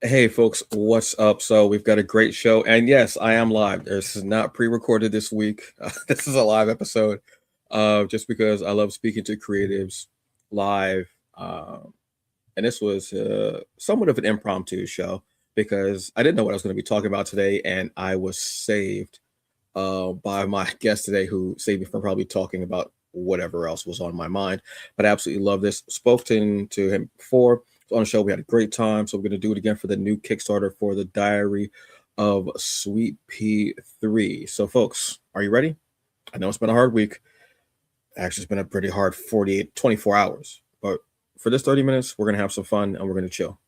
Hey folks, what's up? So we've got a great show, and yes, I am live. This is not pre-recorded this week. This is a live episode, just because I love speaking to creatives live. And this was somewhat of an impromptu show because I didn't know what I was going to be talking about today, and I was saved by my guest today, who saved me from probably talking about whatever else was on my mind. But I absolutely love this. Spoke to him before on the show. We had a great time, so we're going to do it again for the new Kickstarter for the Diary of Sweet Pea 3. So, folks, are you ready? I know it's been a hard week. Actually, it's been a pretty hard 48, 24 hours. But for this 30 minutes, we're going to have some fun and we're going to chill.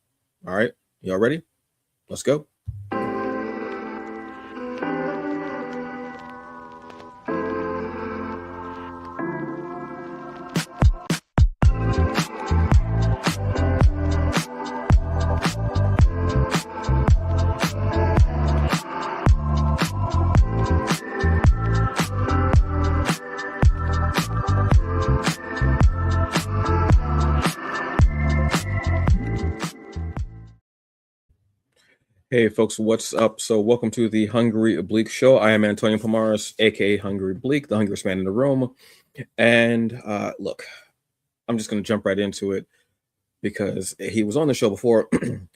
All right? Y'all ready? Let's go. Hey folks, what's up? So welcome to the Hungry Bleak Show. I am Antonio Pomares, aka Hungry Bleak, the hungriest man in the room. And look, I'm just gonna jump right into it because he was on the show before.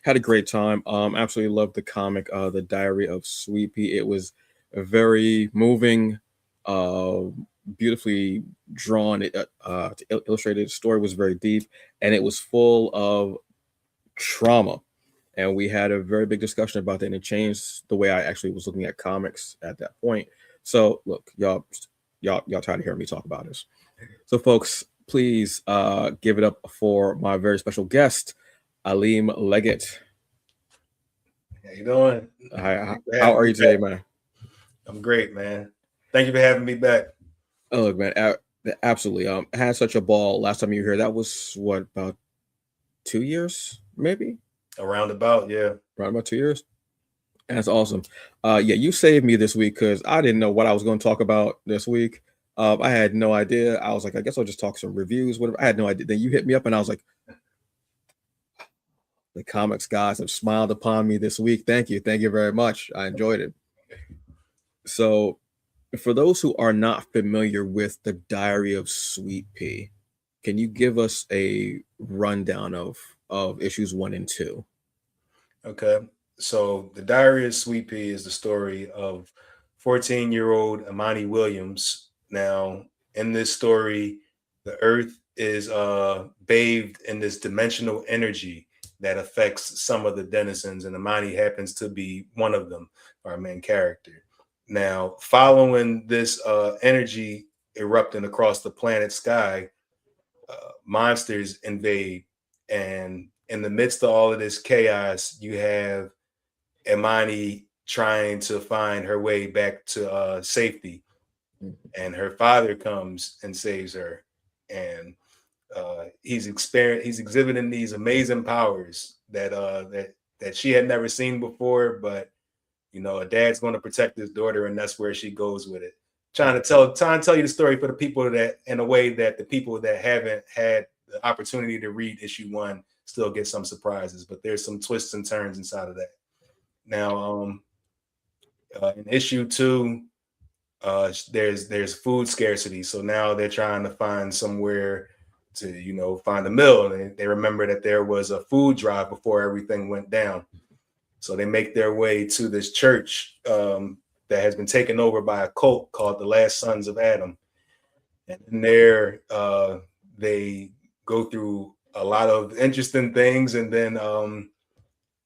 Had a great time. Absolutely loved the comic, The Diary of Sweet Pea. It was a very moving, uh, beautifully drawn. Illustrated. The story was very deep, and it was full of trauma, and we had a very big discussion about that, and it changed the way I actually was looking at comics at that point. So look, y'all tired of hearing me talk about this. So folks, please give it up for my very special guest, Alim Leggett. How you doing? How are you today, man? I'm great, man. Thank you for having me back. Oh, look, man, absolutely. I had such a ball last time you were here. That was what, about 2 years, maybe? Around about, yeah. Around about 2 years. That's awesome. Yeah, you saved me this week because I didn't know what I was going to talk about this week. I had no idea. I was like, I guess I'll just talk some reviews, whatever. I had no idea. Then you hit me up, and I was like, the comics guys have smiled upon me this week. Thank you very much. I enjoyed it. So, for those who are not familiar with the Diary of Sweet Pea, can you give us a rundown of issues 1 and 2? Okay. So the Diary of Sweet Pea is the story of 14-year-old Imani Williams. Now, in this story, the earth is bathed in this dimensional energy that affects some of the denizens, and Imani happens to be one of them, our main character. Now, following this energy erupting across the planet sky, monsters invade, and in the midst of all of this chaos, you have Imani trying to find her way back to safety, and her father comes and saves her, and he's exhibiting these amazing powers that she had never seen before, but a dad's going to protect his daughter, and that's where she goes with it. Trying to tell you the story for the people that, in a way that the people that haven't had the opportunity to read issue 1 still get some surprises, but there's some twists and turns inside of that. Now, in issue 2, there's food scarcity, so now they're trying to find somewhere to find a meal, and they remember that there was a food drive before everything went down. So they make their way to this church that has been taken over by a cult called the Last Sons of Adam. And in there, they go through a lot of interesting things, and then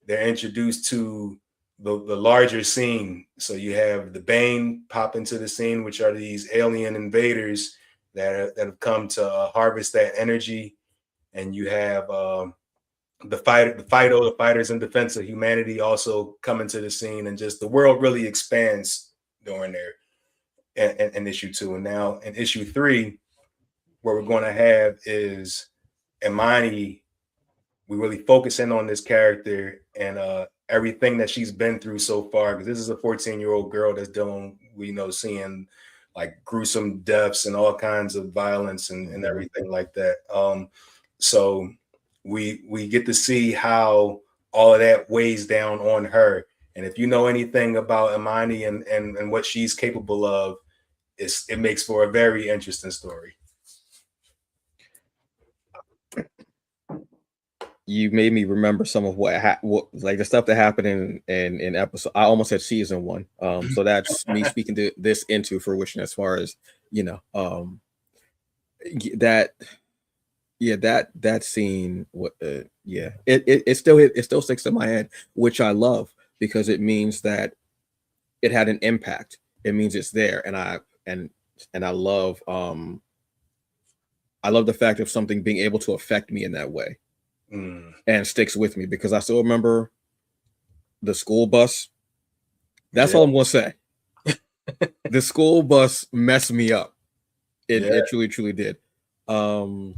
they're introduced to the larger scene. So you have the Bane pop into the scene, which are these alien invaders that have come to harvest that energy. And you have the fighters in defense of humanity also come into the scene, and just the world really expands during there in issue 2. And now in issue 3, what we're going to have is Imani. We really focus in on this character and everything that she's been through so far, because this is a 14-year-old girl that's dealing, seeing like gruesome deaths and all kinds of violence and everything like that. So we get to see how all of that weighs down on her. And if you know anything about Imani and what she's capable of, it makes for a very interesting story. You made me remember some of what like the stuff that happened in episode. I almost said season one. So that's me speaking to this into fruition as far as you know. That yeah, that scene. What? Yeah, it still sticks in my head, which I love because it means that it had an impact. It means it's there, and and I love the fact of something being able to affect me in that way and sticks with me because I still remember the school bus. That's all I'm gonna say. The school bus messed me up. It truly did. Yeah.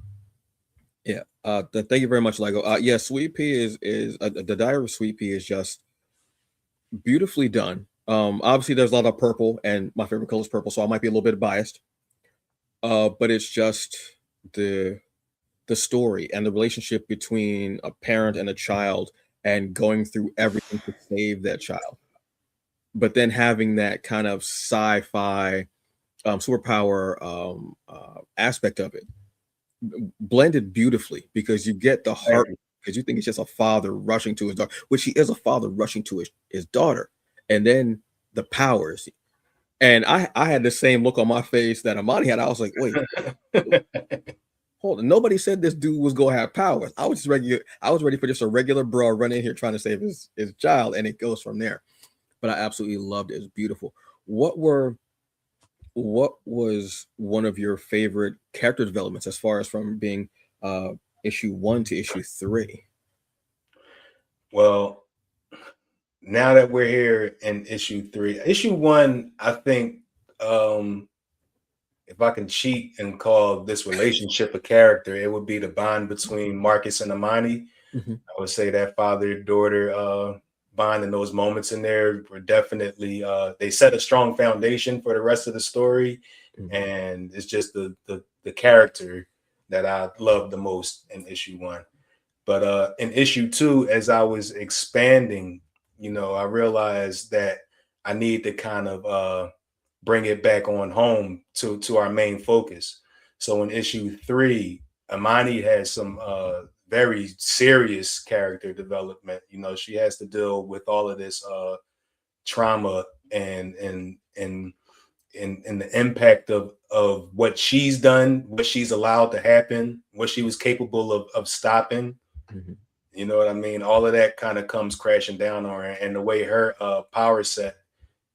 Thank you very much, Lego. Yeah, Sweet Pea is the Diary of Sweet Pea is just beautifully done. Obviously there's a lot of purple, and my favorite color is purple, so I might be a little bit biased. But it's just the the story and the relationship between a parent and a child and going through everything to save that child. But then having that kind of sci-fi superpower aspect of it blended beautifully because you get the heart because you think it's just a father rushing to his daughter, which he is a father rushing to his daughter, and then the powers. And I had the same look on my face that Amani had. I was like, wait, hold on. Nobody said this dude was gonna have powers. I was just regular. I was ready for just a regular bro running in here trying to save his child, and it goes from there. But I absolutely loved it. It was beautiful. What were what was one of your favorite character developments as far as from being issue 1 to issue 3? Well, now that we're here in issue 3, issue 1, I think if I can cheat and call this relationship a character, it would be the bond between Marcus and Amani. Mm-hmm. I would say that father-daughter bond and those moments in there were definitely they set a strong foundation for the rest of the story. Mm-hmm. And it's just the character that I love the most in issue 1. But in issue 2, as I was expanding, I realized that I need to kind of bring it back on home to our main focus. So in issue 3, Amani has some very serious character development. She has to deal with all of this trauma and the impact of what she's done, what she's allowed to happen, what she was capable of stopping. Mm-hmm. You know what I mean? All of that kind of comes crashing down on her, and the way her power set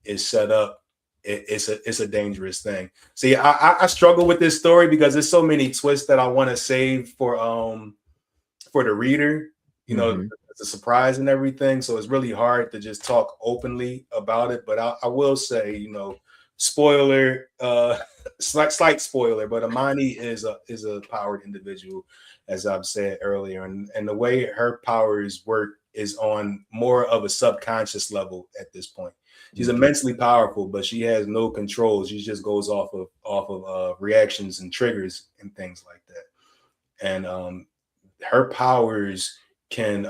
is set up, it's a dangerous thing. See, I struggle with this story because there's so many twists that I want to save for the reader. Mm-hmm. It's a surprise and everything, so it's really hard to just talk openly about it. But I will say, spoiler, slight spoiler, but Amani is a powered individual, as I've said earlier, and the way her powers work is on more of a subconscious level at this point. She's immensely powerful, but she has no control. She just goes off of reactions and triggers and things like that. And her powers can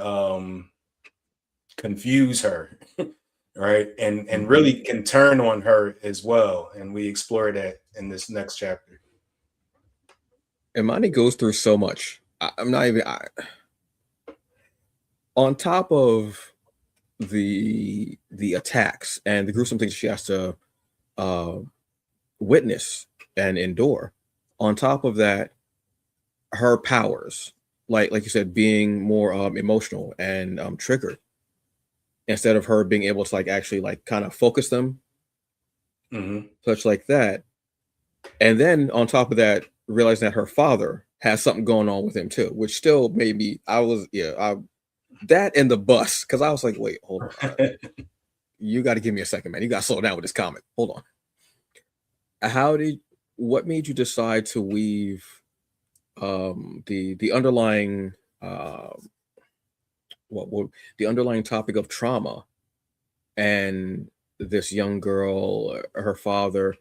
confuse her, right? And really can turn on her as well. And we explore that in this next chapter. Imani goes through so much. I'm not even on top of the attacks and the gruesome things she has to witness and endure. On top of that, her powers, like you said, being more emotional and triggered, instead of her being able to actually kind of focus them, such like that. And then on top of that, realizing that her father has something going on with him too, which still made me. That and the bus, because I was like, wait, hold on. You got to give me a second, man. You got to slow down with this comic. Hold on. What made you decide to weave the underlying the underlying topic of trauma and this young girl, her father,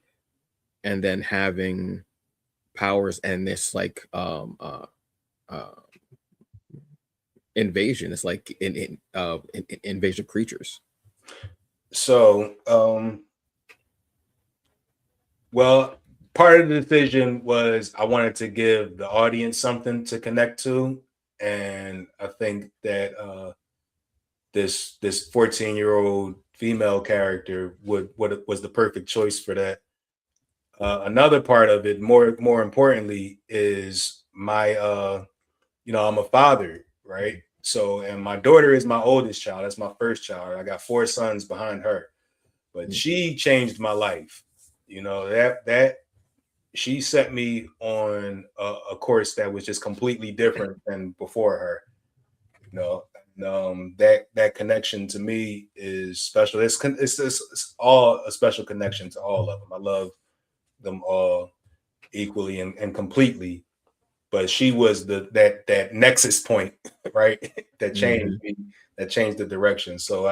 and then having powers and this invasion. It's like invasion of creatures. So, well, part of the decision was I wanted to give the audience something to connect to, and I think that this 14-year-old female character would was the perfect choice for that. Another part of it, more importantly, is my I'm a father, right? So, and my daughter is my oldest child. That's my first child. I got 4 sons behind her, but she changed my life. That she set me on a course that was just completely different than before her. You know, that connection to me is special. It's all a special connection to all of them. I love them all equally and completely. But she was that nexus point, right? That changed me, that changed the direction. So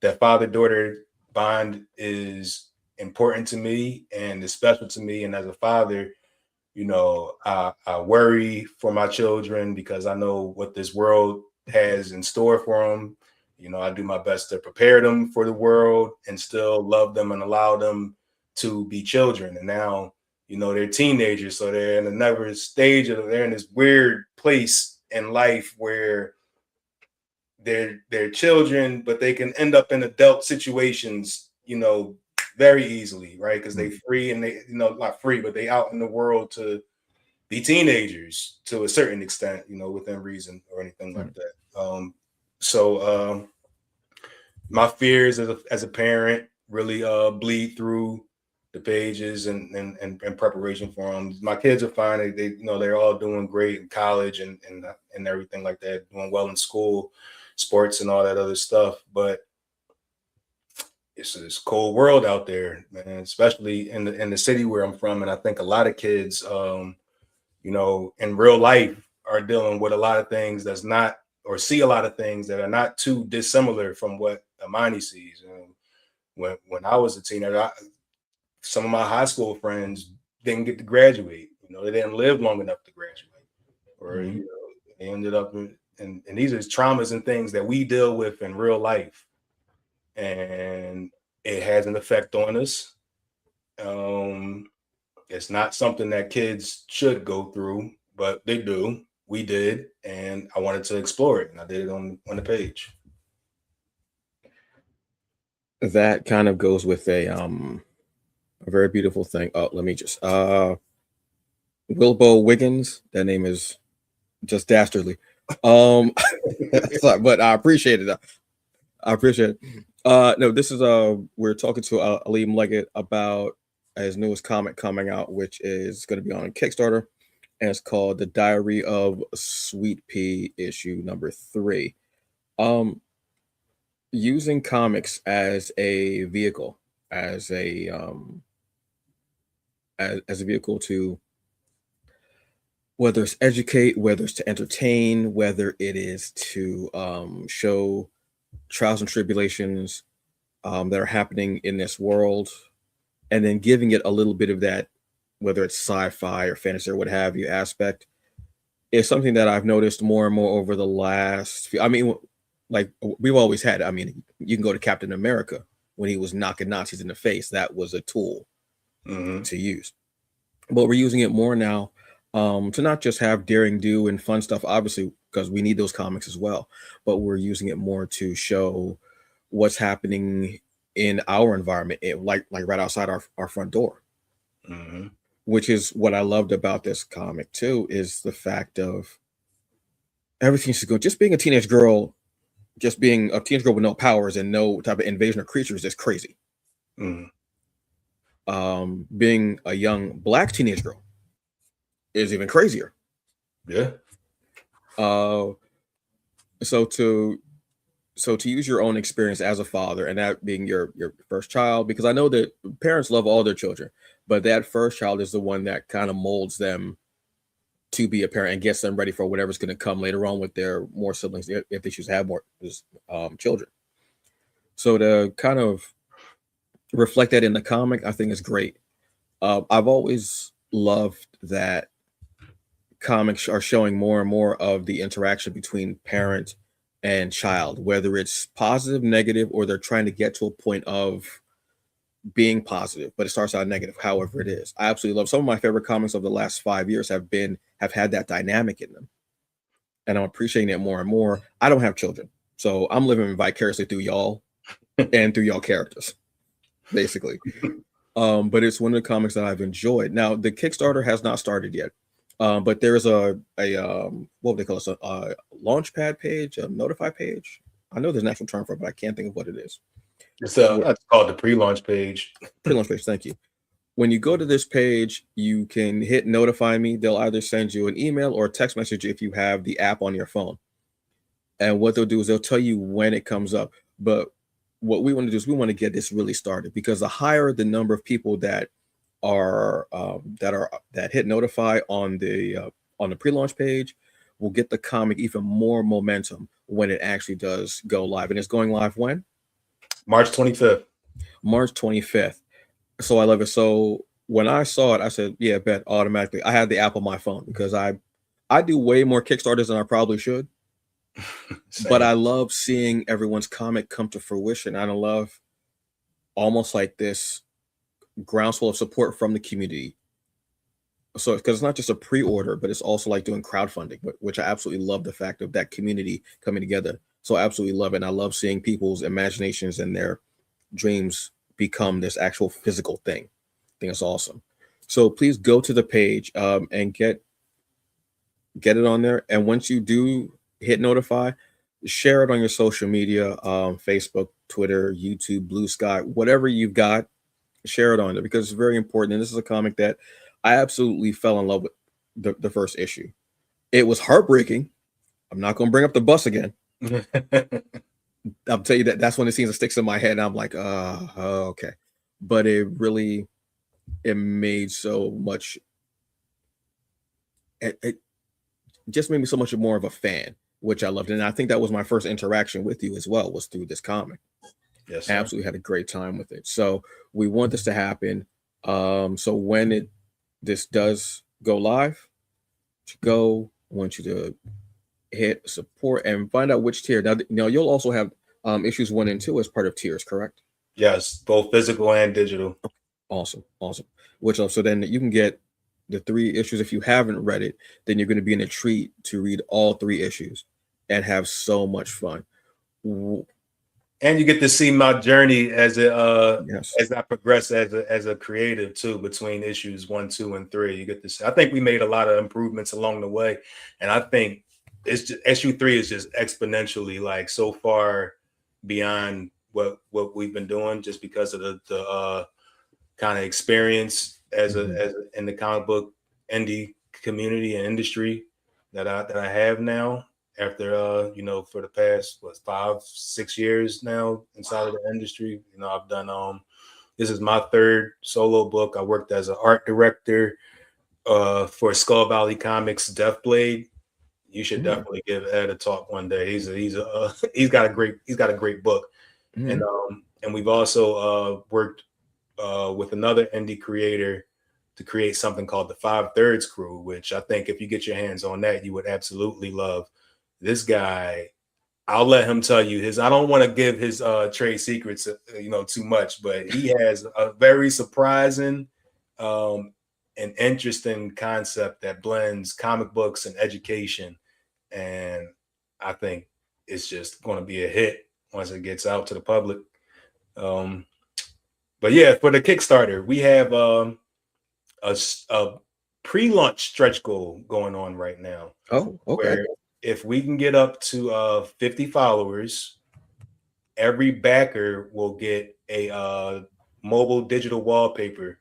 that father-daughter bond is important to me and is special to me. And as a father, I worry for my children because I know what this world has in store for them. I do my best to prepare them for the world and still love them and allow them to be children. And now, they're teenagers, so they're in another stage they're in this weird place in life where they're children, but they can end up in adult situations, very easily, right? Because they free and they, not free, but they out in the world to be teenagers to a certain extent, within reason or anything like that. So my fears as a parent really bleed through the pages and preparation for them. My kids are fine. They're all doing great in college and everything like that, doing well in school, sports and all that other stuff. But it's this cold world out there, man, especially in the city where I'm from. And I think a lot of kids, in real life are dealing with a lot of things that's not, or see a lot of things that are not too dissimilar from what Amani sees. When I was a teenager, some of my high school friends didn't get to graduate. They didn't live long enough to graduate, or they ended up and these are traumas and things that we deal with in real life, and it has an effect on us. It's not something that kids should go through, but they do. We did, and I wanted to explore it, and I did it on the page. That kind of goes with a very beautiful thing. Oh, let me just Wilbo Wiggins. That name is just dastardly. Sorry, but I appreciate it. I appreciate it. No, this is we're talking to Alim Leggett about his newest comic coming out, which is going to be on Kickstarter, and it's called The Diary of Sweet Pea, issue number 3. Using comics as a vehicle, as a as a vehicle to, whether it's educate, whether it's to entertain, whether it is to show trials and tribulations that are happening in this world, and then giving it a little bit of that, whether it's sci-fi or fantasy or what have you aspect, is something that I've noticed more and more over the last few. I mean, like we've always had. I mean, you can go to Captain America when he was knocking Nazis in the face. That was a tool to use, but we're using it more now to not just have daring do and fun stuff, obviously, because we need those comics as well, but we're using it more to show what's happening in our environment, like right outside our front door. Which is what I loved about this comic too, is the fact of everything should go. Just being a teenage girl, just being a teenage girl with no powers and no type of invasion of creatures is crazy. Being a young Black teenage girl is even crazier. Yeah. So to use your own experience as a father, and that being your first child, because I know that parents love all their children, but that first child is the one that kind of molds them to be a parent and gets them ready for whatever's going to come later on with their more siblings, if they choose to have more children. So to kind of reflect that in the comic, I think is great. I've always loved that comics are showing more and more of the interaction between parent and child, whether it's positive, negative, or they're trying to get to a point of being positive, but it starts out negative, however it is. I absolutely love some of my favorite comics of the last 5 years have had that dynamic in them. And I'm appreciating it more and more. I don't have children, so I'm living vicariously through y'all and through y'all characters, basically. But it's one of the comics that I've enjoyed. Now, the Kickstarter has not started yet, but there's a what would they call it? A launchpad page, a notify page. I know there's an actual term for it, but I can't think of what it is. It's called the pre-launch page. Pre-launch page. Thank you. When you go to this page, you can hit notify me. They'll either send you an email or a text message if you have the app on your phone. And what they'll do is they'll tell you when it comes up. But what we want to do is we want to get this really started, because the higher the number of people that hit notify on the pre-launch page, will get the comic even more momentum when it actually does go live. And it's going live when? March 25th. March 25th. So I love it. So when I saw it, I said, yeah, bet automatically. I had the app on my phone because I do way more Kickstarters than I probably should. But I love seeing everyone's comic come to fruition. I love almost like this groundswell of support from the community. So because it's not just a pre-order, but it's also like doing crowdfunding, which I absolutely love the fact of that community coming together. So I absolutely love it. And I love seeing people's imaginations and their dreams become this actual physical thing. I think it's awesome. So please go to the page and get it on there. And once you do hit notify, share it on your social media, Facebook, Twitter, YouTube, Blue Sky, whatever you've got, share it on there, because it's very important. And this is a comic that I absolutely fell in love with the first issue. It was heartbreaking. I'm not going to bring up the bus again. I'll tell you that's one of the scenes that sticks in my head. And I'm like, okay. But it made so much. It just made me so much more of a fan, which I loved. And I think that was my first interaction with you as well, was through this comic. Yes, I absolutely had a great time with it. So we want this to happen. So when this does go live, I want you to hit support and find out which tier. Now you'll also have issues 1 and 2 as part of tiers, correct? Yes, both physical and digital. Awesome. Which so then you can get the 3 issues. If you haven't read it, then you're going to be in a treat to read all 3 issues and have so much fun. And you get to see my journey as Yes. as I progress as a creative too, between issues 1, 2, and 3. You get to see. I think we made a lot of improvements along the way, and I think it's just, issue 3 is just exponentially like so far beyond what we've been doing, just because of the kind of experience as in the comic book indie community and industry that I have now. After for the past 5-6 years now inside of the industry, I've done this is my 3rd solo book. I worked as an art director for Skull Valley Comics Deathblade. You should definitely give Ed a talk one day. He's got a great book. And we've also worked with another indie creator to create something called the 5/3 Crew, which I think if you get your hands on that, you would absolutely love. This guy, I'll let him tell you his. I don't want to give his trade secrets, too much, but he has a very surprising and interesting concept that blends comic books and education, and I think it's just going to be a hit once it gets out to the public. But yeah, for the Kickstarter, we have a pre-launch stretch goal going on right now. Oh, okay. Where if we can get up to 50 followers, every backer will get a mobile digital wallpaper.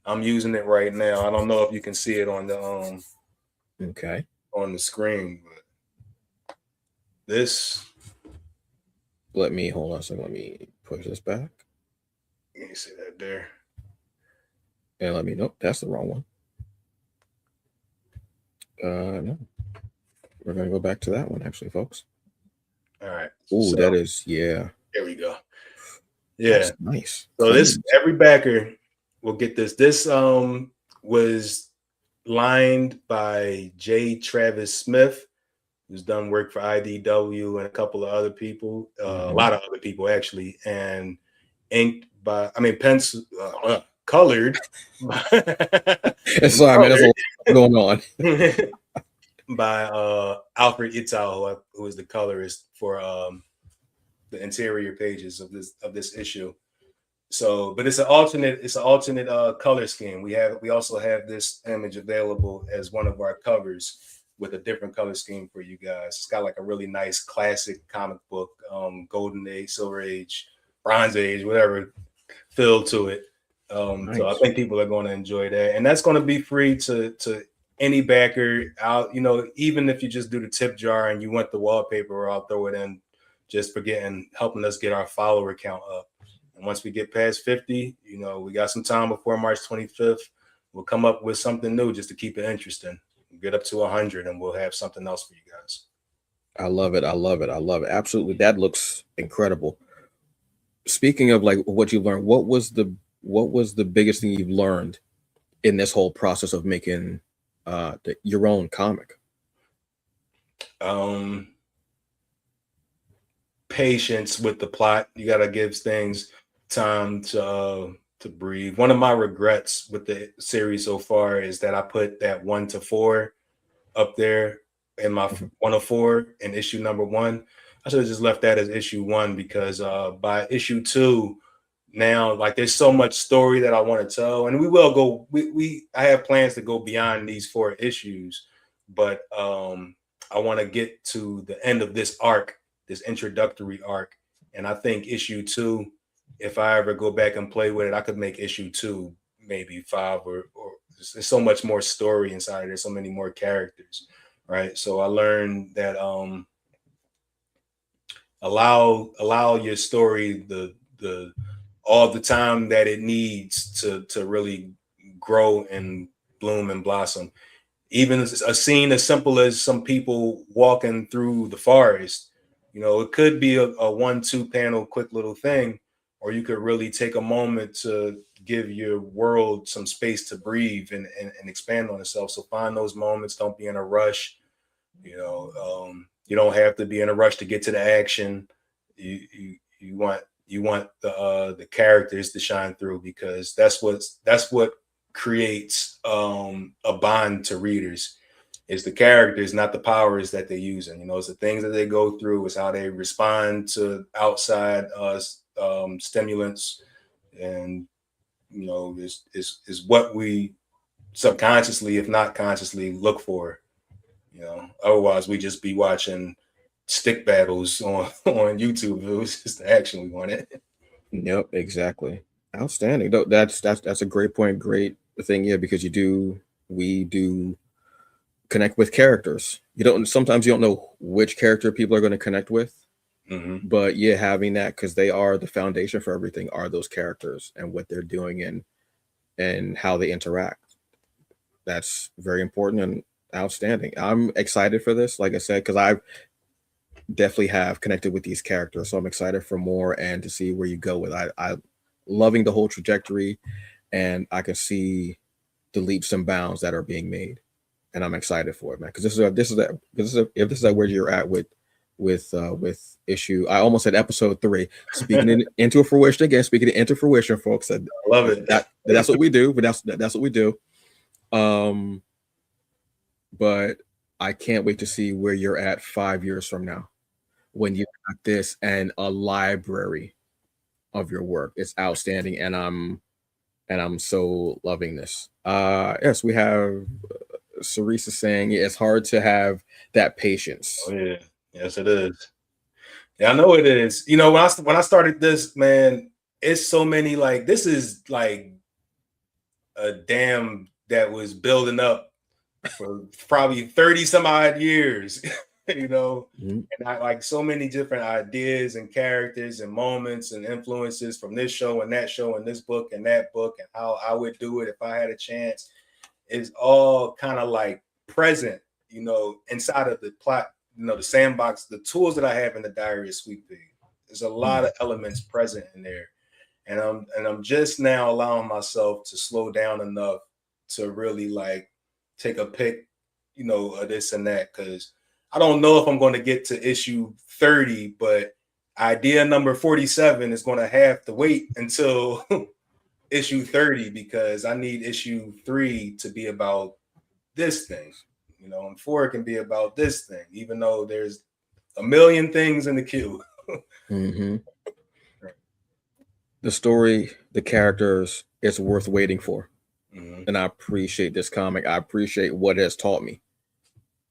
I'm using it right now. I don't know if you can see it on the on the screen, but this. Hold on a second. Let me push this back. Let me see that there. And let me know. That's the wrong one. No. We're going to go back to that one, actually, folks. All right. Oh, that is, yeah. There we go. Yeah. That's nice. So every backer will get this. This was lined by J. Travis Smith, who's done work for IDW and a couple of other people, a lot of other people actually, and inked by, I mean, pencil, colored. Sorry, man, there's a lot going on. By Alfred Ital, who is the colorist for the interior pages of this issue. So, but it's an alternate color scheme. We also have this image available as one of our covers with a different color scheme for you guys. It's got like a really nice classic comic book, golden age, silver age, bronze age, whatever feel to it. Nice. So I think people are going to enjoy that, and that's going to be free to any backer out. You know, even if you just do the tip jar and you want the wallpaper, I'll throw it in just for helping us get our follower count up. And once we get past 50, you know, we got some time before March 25th. We'll come up with something new just to keep it interesting. We'll get up to 100 and we'll have something else for you guys. I love it. I love it. I love it. Absolutely. That looks incredible. Speaking of like what you learned, what was the biggest thing you've learned in this whole process of making your own comic? Patience with the plot. You got to give things time to breathe. One of my regrets with the series so far is that I put that 1 to 4 up there in my 1 of 4 in issue number 1. I should have just left that as issue 1 because by issue 2 now, like, there's so much story that I want to tell, and we will go. I have plans to go beyond these 4 issues, but I want to get to the end of this arc, this introductory arc, and I think issue 2, if I ever go back and play with it, I could make issue 2 maybe 5 or there's so much more story inside of there, so many more characters, right? So I learned that allow your story the all the time that it needs to really grow and bloom and blossom. Even a scene as simple as some people walking through the forest, you know, it could be a 1-2 panel quick little thing, or you could really take a moment to give your world some space to breathe and expand on itself. So find those moments. Don't be in a rush. You know, you don't have to be in a rush to get to the action. You want the characters to shine through, because that's what creates a bond to readers. Is the characters, not the powers that they're using. You know, it's the things that they go through, it's how they respond to outside stimulants, and you know, is what we subconsciously, if not consciously, look for. You know, otherwise we just be watching stick battles on YouTube. It was just the action we wanted. Yep, exactly. Outstanding. That's a great point. Great thing, yeah, because we do connect with characters. Sometimes you don't know which character people are going to connect with, but yeah, having that, because they are the foundation for everything, are those characters and what they're doing and how they interact. That's very important and outstanding. I'm excited for this, like I said, because I've definitely have connected with these characters, so I'm excited for more and to see where you go with. I loving the whole trajectory, and I can see the leaps and bounds that are being made, and I'm excited for it, man. Because if this is where you're at with issue, I almost said episode 3. Speaking into fruition again. Speaking into fruition, folks. I love it. That's what we do. But that's what we do. But I can't wait to see where you're at 5 years from now, when you got this and a library of your work. It's outstanding, and I'm so loving this. Yes, we have Cerisa saying it's hard to have that patience. Oh yeah, yes it is. Yeah, I know it is. You know, when I started this, man, it's so many, like, this is like a dam that was building up for probably 30 some odd years. You know, and I like so many different ideas and characters and moments and influences from this show and that show and this book and that book, and how I would do it if I had a chance. Is all kind of like present, you know, inside of the plot, you know, the sandbox, the tools that I have in the Diary of Sweet Pea. There's a lot of elements present in there, and I'm just now allowing myself to slow down enough to really like take a pick, this and that, because I don't know if I'm going to get to issue 30, but idea number 47 is going to have to wait until issue 30 because I need issue 3 to be about this thing, and 4 can be about this thing, even though there's a million things in the queue. Mm-hmm. The story, the characters, it's worth waiting for. Mm-hmm. And I appreciate this comic. I appreciate what it has taught me.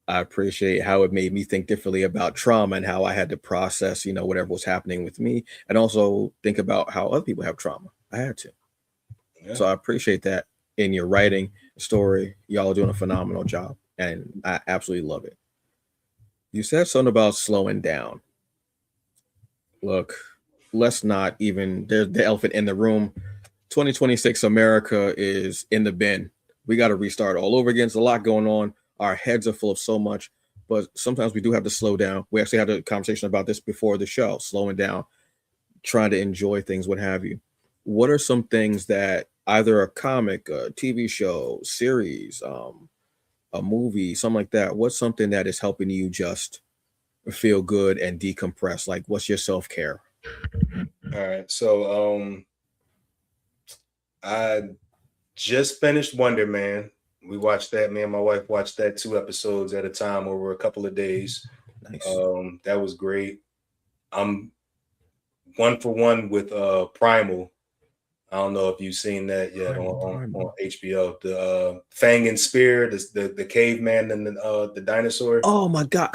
I appreciate how it made me think differently about trauma and how I had to process, whatever was happening with me, and also think about how other people have trauma. I had to. Yeah. So I appreciate that in your writing, story. Y'all are doing a phenomenal job, and I absolutely love it. You said something about slowing down. Look, let's not even, there's the elephant in the room. 2026 America is in the bin. We got to restart all over again. There's a lot going on. Our heads are full of so much, but sometimes we do have to slow down. We actually had a conversation about this before the show, slowing down, trying to enjoy things, what have you. What are some things that either a comic, a TV show, series, a movie, something like that, what's something that is helping you just feel good and decompress? Like, what's your self-care? All right. So I just finished Wonder Man. We watched that. Me and my wife watched that 2 episodes at a time over a couple of days. Nice. That was great. I'm 1 for 1 with Primal. I don't know if you've seen that yet on HBO. The Fang and Spear, the caveman and the dinosaur. Oh my God.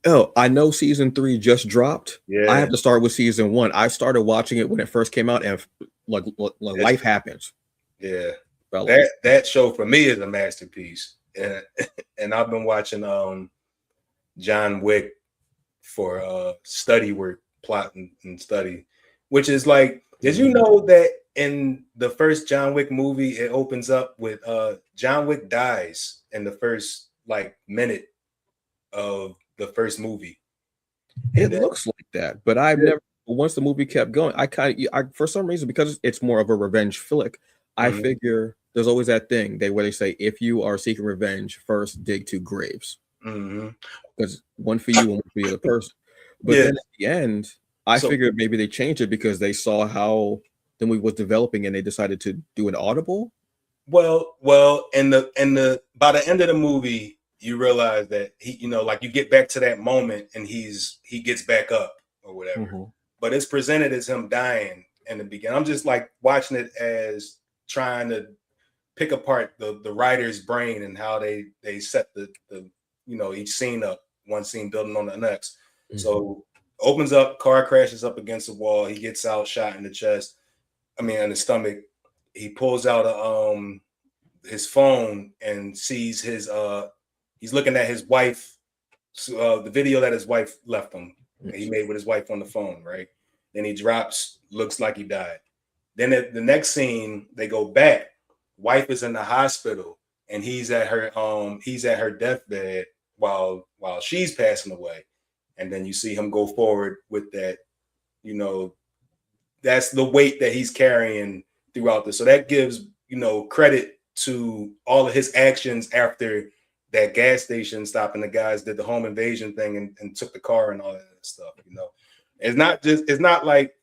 Oh, I know season 3 just dropped. Yeah. I have to start with season 1. I started watching it when it first came out, and like life happens. Yeah. That show for me is a masterpiece. And I've been watching John Wick for study work, plot and study, which is like, did you know that in the first John Wick movie, it opens up with John Wick dies in the first minute of the first movie. It looks like that, but I've never. Once the movie kept going, I for some reason, because it's more of a revenge flick, I figure there's always that thing where they say, if you are seeking revenge, first dig 2 graves, because one for you, one for the other person. But then at the end, I figured maybe they changed it because they saw how the movie was developing and they decided to do an audible. Well, and by the end of the movie, you realize that he, you get back to that moment and he gets back up or whatever. But it's presented as him dying in the beginning. I'm just watching it as trying to pick apart the writer's brain and how they set the each scene up, one scene building on the next. So opens up, car crashes up against the wall. He gets out, shot in the chest. In the stomach. He pulls out his phone and sees his he's looking at his wife, the video that his wife left him. He made with his wife on the phone, right? Then he drops, looks like he died. Then at the next scene, they go back. Wife is in the hospital, and he's at her deathbed while she's passing away. And then you see him go forward with that, that's the weight that he's carrying throughout this. So that gives, credit to all of his actions after that gas station stopping the guys, did the home invasion thing and took the car and all that stuff. It's not like,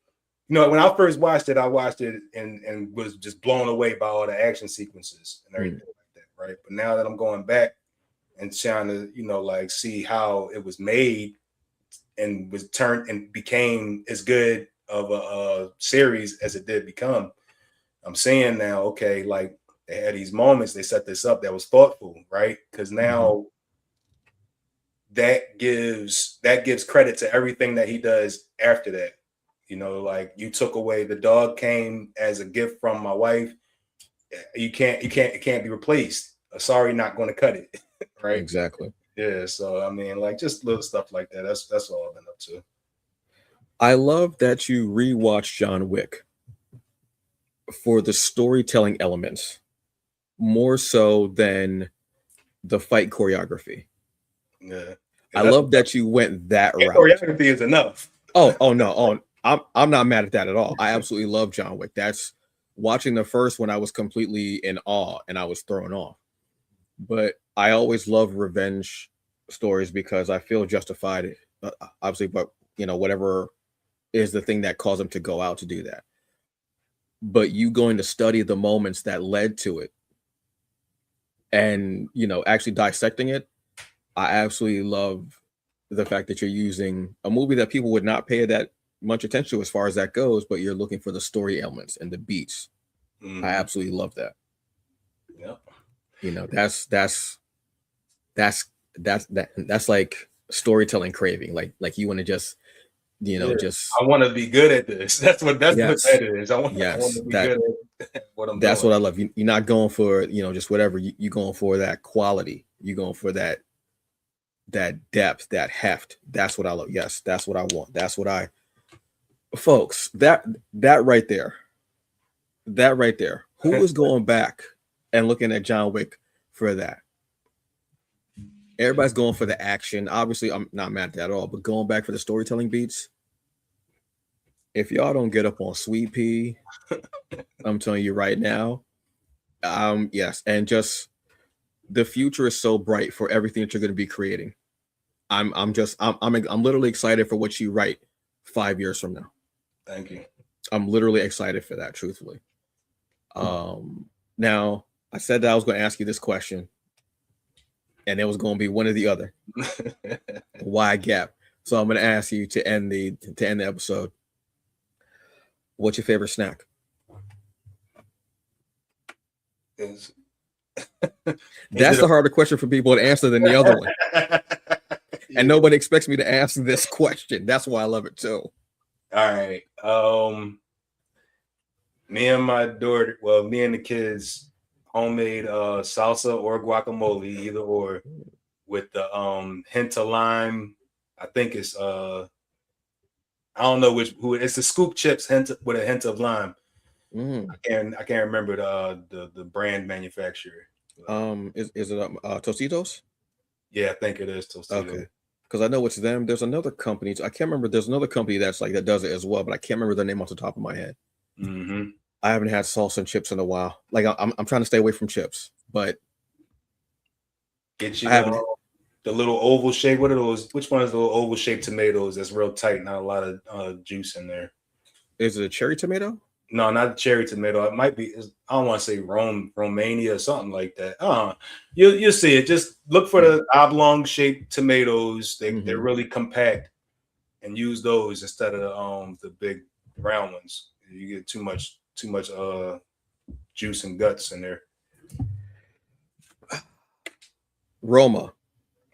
when I first watched it, I watched it and was just blown away by all the action sequences and everything like that. Right. But now that I'm going back and trying to, see how it was made and was turned and became as good of a series as it did become, I'm saying now, okay, they had these moments, they set this up that was thoughtful, right? Because now that gives credit to everything that he does after that. You took away, the dog came as a gift from my wife. It can't be replaced. Sorry, not going to cut it. Right? Exactly. Yeah. So just little stuff like that. That's all I've been up to. I love that you rewatched John Wick for the storytelling elements more so than the fight choreography. Yeah. I love that you went that route. Choreography is enough. Oh no. I'm not mad at that at all. I absolutely love John Wick. That's watching the first one, I was completely in awe and I was thrown off. but I always love revenge stories because I feel justified. Obviously, but whatever is the thing that caused them to go out to do that. But you going to study the moments that led to it, and actually dissecting it, I absolutely love the fact that you're using a movie that people would not pay that much attention to as far as that goes, but you're looking for the story elements and the beats. I absolutely love that. Yep. That's like storytelling craving. Like you want to just just I want to be good at this. That's what that is. I want to be good at what I'm that's doing. what I love. You're not going for just whatever. You're going for that quality. You're going for that depth, that heft. That's what I love. Yes, that's what I want. That's what I, folks. That right there. That right there. Who is going back and looking at John Wick for that? Everybody's going for the action. Obviously, I'm not mad at that at all, but going back for the storytelling beats. If y'all don't get up on Sweet Pea, I'm telling you right now, yes, and just the future is so bright for everything that you're going to be creating. I'm literally excited for what you write 5 years from now. Thank you. I'm literally excited for that, truthfully. Now I said that I was going to ask you this question, and it was going to be one or the other. Why gap? So I'm going to ask you to end the episode. What's your favorite snack? That's the harder question for people to answer than the other one. And nobody expects me to answer this question. That's why I love it too. All right. Me and my daughter, well, me and the kids, homemade salsa or guacamole, either or, with the hint of lime. I think it's I don't know who it's the scoop chips with a hint of lime. I can't remember the brand manufacturer. Is it Tostitos? Yeah, I think it is Tostitos. Okay, because I know it's them. There's another company. I can't remember. There's another company that's like that does it as well, but I can't remember their name off the top of my head. I haven't had salsa and chips in a while. Like I'm trying to stay away from chips, but get you the little oval shape. What are those? Which one is the little oval shaped tomatoes? That's real tight, not a lot of juice in there. Is it a cherry tomato? No, not cherry tomato. It might be. I don't want to say Romania or something like that. You'll see it. Just look for the oblong shaped tomatoes. They're really compact, and use those instead of the big round ones. You get too much juice and guts in there. Roma.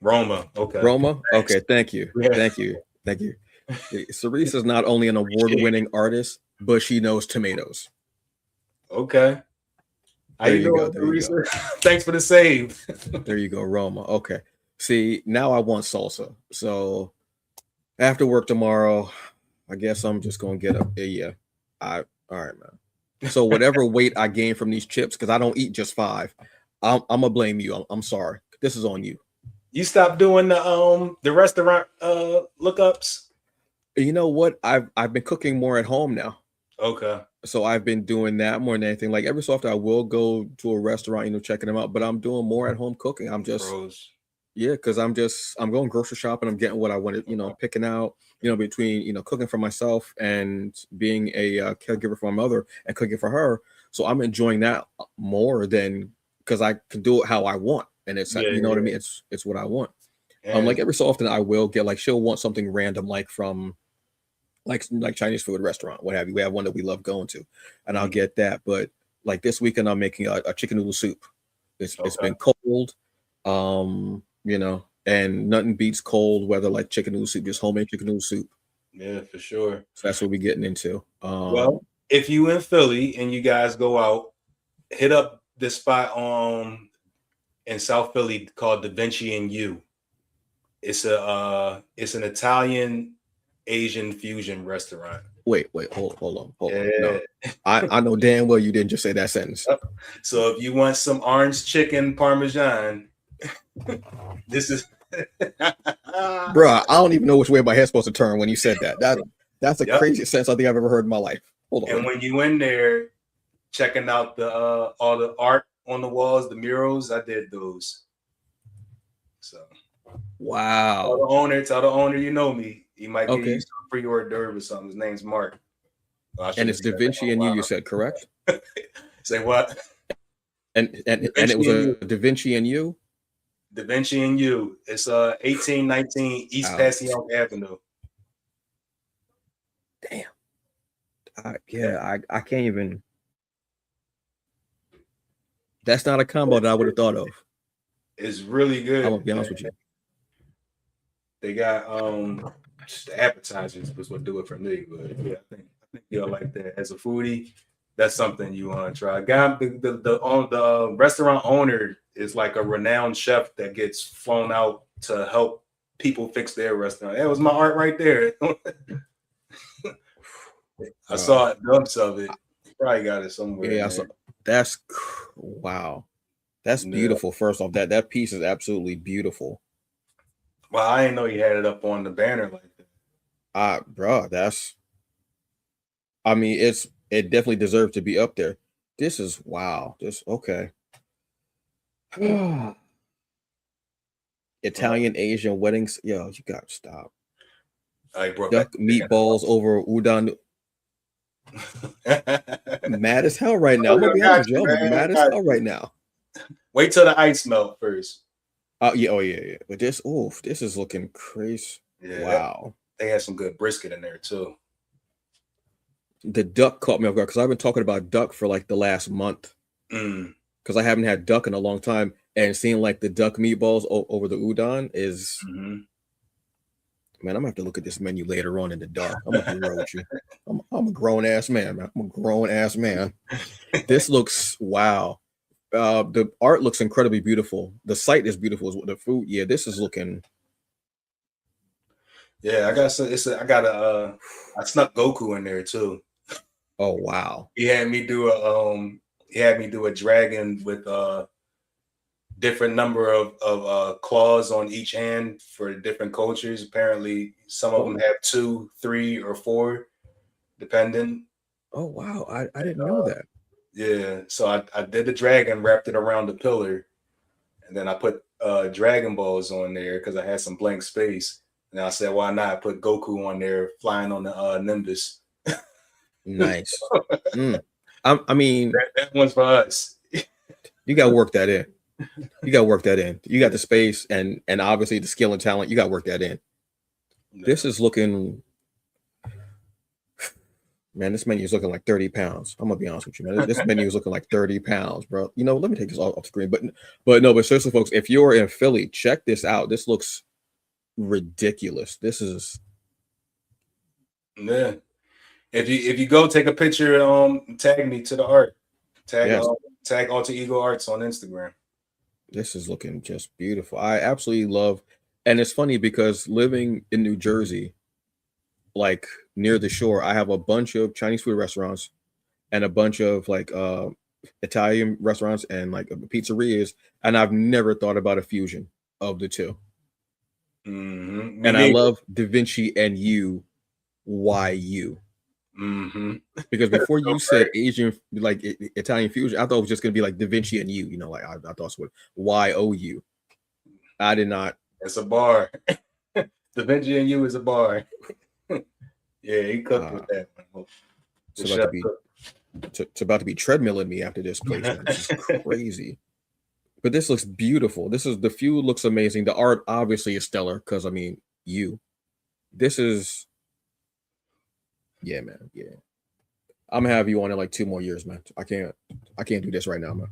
Okay. Roma. Okay. Thank you. Yeah. Thank you. Cerise is not only an award-winning artist, but she knows tomatoes. Okay. There you go. Thanks for the save. There you go, Roma. Okay. See, now I want salsa. So after work tomorrow, I guess I'm just gonna get up. Yeah. All right, man. So whatever weight I gain from these chips, because I don't eat just 5, I'm gonna blame you. I'm sorry. This is on you. You stopped doing the restaurant lookups. You know what? I've been cooking more at home now. Okay. So I've been doing that more than anything. Like every so often I will go to a restaurant, checking them out, but I'm doing more at home cooking. I'm just because I'm going grocery shopping. I'm getting what I wanted, picking out, between, cooking for myself and being a caregiver for my mother and cooking for her. So I'm enjoying that more than because I can do it how I want. And it's what I mean? It's what I want. Like every so often I will get like, she'll want something random, like from like Chinese food restaurant, what have you. We have one that we love going to, and I'll get that. But like this weekend, I'm making a chicken noodle soup. It's been cold, and nothing beats cold weather like chicken noodle soup, just homemade chicken noodle soup. Yeah, for sure. So that's what we're getting into. Well, if you in Philly and you guys go out, hit up this spot in South Philly called Da Vinci and You. It's an Italian Asian fusion restaurant. Wait, hold on. No. I know damn well you didn't just say that sentence. So if you want some orange chicken parmesan, this is bruh, I don't even know which way my head's supposed to turn when you said that. That's the craziest sentence I think I've ever heard in my life. Hold on. And when you in there checking out the all the art on the walls, the murals, I did those. So Wow. tell the owner you know me. He might give you Okay. some free hors d'oeuvre or something. His name's Mark. Well, I And should have it's Da said that Vinci and you online. said, correct? Say what? And Da it was Vinci and a you. Da Vinci and you? Da Vinci and you. It's 1819 East Wow. Passyunk Avenue. Damn. I can't even. That's not a combo that I would have thought of. It's really I'm good. gonna be honest with you. They got just the appetizers was what do it for me. But yeah, I think you'll like that. As a foodie, that's something you want to try. The restaurant owner is like a renowned chef that gets flown out to help people fix their restaurant. That was my art right there. I saw dumps of it. Probably got it somewhere. Yeah, I saw. That's wow. That's beautiful. First off, that piece is absolutely beautiful. Well, I didn't know you had it up on the banner like that. Bro, that's. I mean, it definitely deserves to be up there. This is wow. This okay. Italian Asian weddings. Yo, you gotta stop. Duck meatballs over udon. Mad as hell right now. I'm gonna be honest with you. I'm mad as hell right now. Wait till the ice melt first. Yeah. But this is looking crazy. Yeah, wow. They had some good brisket in there too. The duck caught me off guard because I've been talking about duck for like the last month. Because I haven't had duck in a long time, and seeing like the duck meatballs over the udon is. Man, I'm gonna have to look at this menu later on in the dark. I'm gonna be real with you. I'm a grown ass man, man. I'm a grown ass man. This looks wow. The art looks incredibly beautiful. The site is beautiful. The food, yeah, this is looking. Yeah, I snuck Goku in there too. Oh wow. He had me do a dragon with different number of claws on each hand for different cultures. Apparently, some of them have 2, 3, or 4, depending. Oh wow, I didn't know that. Yeah, so I did the dragon, wrapped it around the pillar, and then I put Dragon Balls on there because I had some blank space. And I said, why not put Goku on there flying on the Nimbus? Nice. I mean, that one's for us. You got to work that in. You got to work that in. You got the space and obviously the skill and talent. You got to work that in. No. This is looking. Man, this menu is looking like 30 pounds. I'm gonna be honest with you, man. This menu is looking like 30 pounds, bro. You know, let me take this off screen. But seriously, folks, if you're in Philly, check this out. This looks ridiculous. This is. Yeah. If you go take a picture, tag me to the art. Tag Alter Ego Arts on Instagram. This is looking just beautiful. I absolutely love, and it's funny because living in New Jersey, like near the shore, I have a bunch of Chinese food restaurants and a bunch of like Italian restaurants and like pizzerias, and I've never thought about a fusion of the two. Mm-hmm. And I love Da Vinci and you. Why you? Mm-hmm. Because before you said Asian, like Italian fusion, I thought it was just gonna be like Da Vinci and you. You know, like I thought it was YOU. I did not. It's a bar. Da Vinci and you is a bar. Yeah, he cooked with that. It's about to be treadmilling me after this place. Man. This is crazy. But this looks beautiful. The food looks amazing. The art obviously is stellar because I mean, this is. Yeah, man. Yeah. I'm gonna have you on in like 2 more years, man. I can't do this right now, man.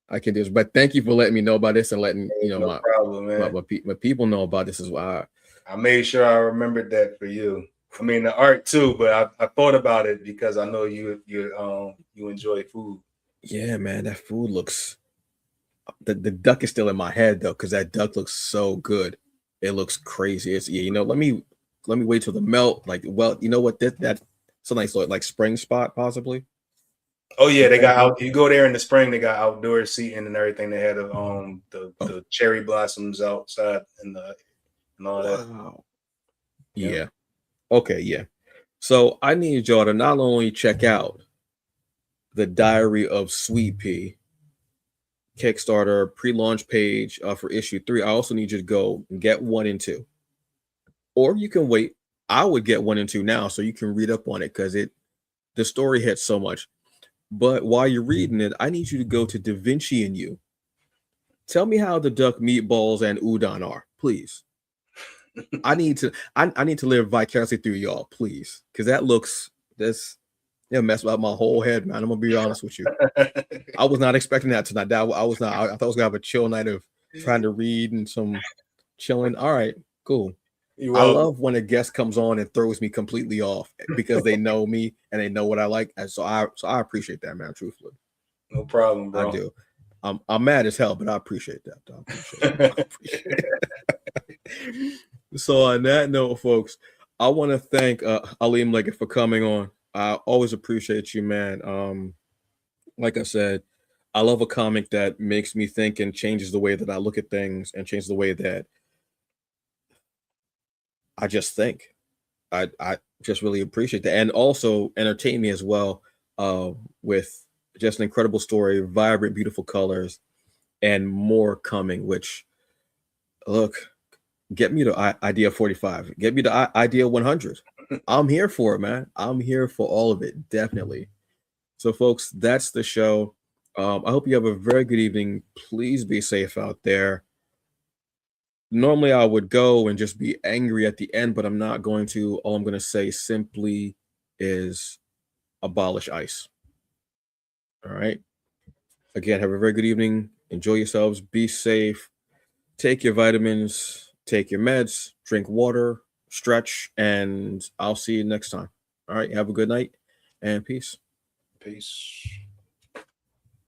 I can't do this. But thank you for letting me know about this and letting my people know about this as well. I made sure I remembered that for you. I mean the art too, but I thought about it because I know you enjoy food. Yeah, man, that food looks. The duck is still in my head though, because that duck looks so good. It looks crazy. It's let me wait till the melt. Like, well, you know what? That's a nice like spring spot, possibly. Oh yeah, they got out. You go there in the spring, they got outdoor seating and everything. They had the cherry blossoms outside and all that. Wow. Yeah. Okay. Yeah. So I need y'all to not only check out the Diary of Sweet Pea Kickstarter pre-launch page for issue 3. I also need you to go and get 1 and 2, or you can wait. I would get 1 and 2 now so you can read up on it, because the story hits so much. But while you're reading it, I need you to go to Da Vinci and You. Tell me how the duck meatballs and udon are, please. I need to live vicariously through y'all, please, because this messed up my whole head, man. I'm gonna be honest with you. I was not expecting that tonight. I was not. I thought I was gonna have a chill night of trying to read and some chilling. All right, cool. I love when a guest comes on and throws me completely off, because they know me and they know what I like, and so I appreciate that, man. Truthfully, no problem, bro. I do. I'm mad as hell, but I appreciate that. I appreciate it. So on that note, folks, I want to thank Alim Leggett for coming on. I always appreciate you, man. Like I said, I love a comic that makes me think and changes the way that I look at things and changes the way that I just think. I just really appreciate that, and also entertain me as well, with just an incredible story, vibrant, beautiful colors, and more coming. Which, look, get me to idea 45, get me to idea 100. I'm here for it, man. I'm here for all of it, definitely. So, folks, that's the show. I hope you have a very good evening. Please be safe out there. Normally, I would go and just be angry at the end, but I'm not going to. All I'm going to say simply is abolish ICE. All right. Again, have a very good evening. Enjoy yourselves. Be safe. Take your vitamins. Take your meds. Drink water. Stretch. And I'll see you next time. All right. Have a good night and peace. Peace.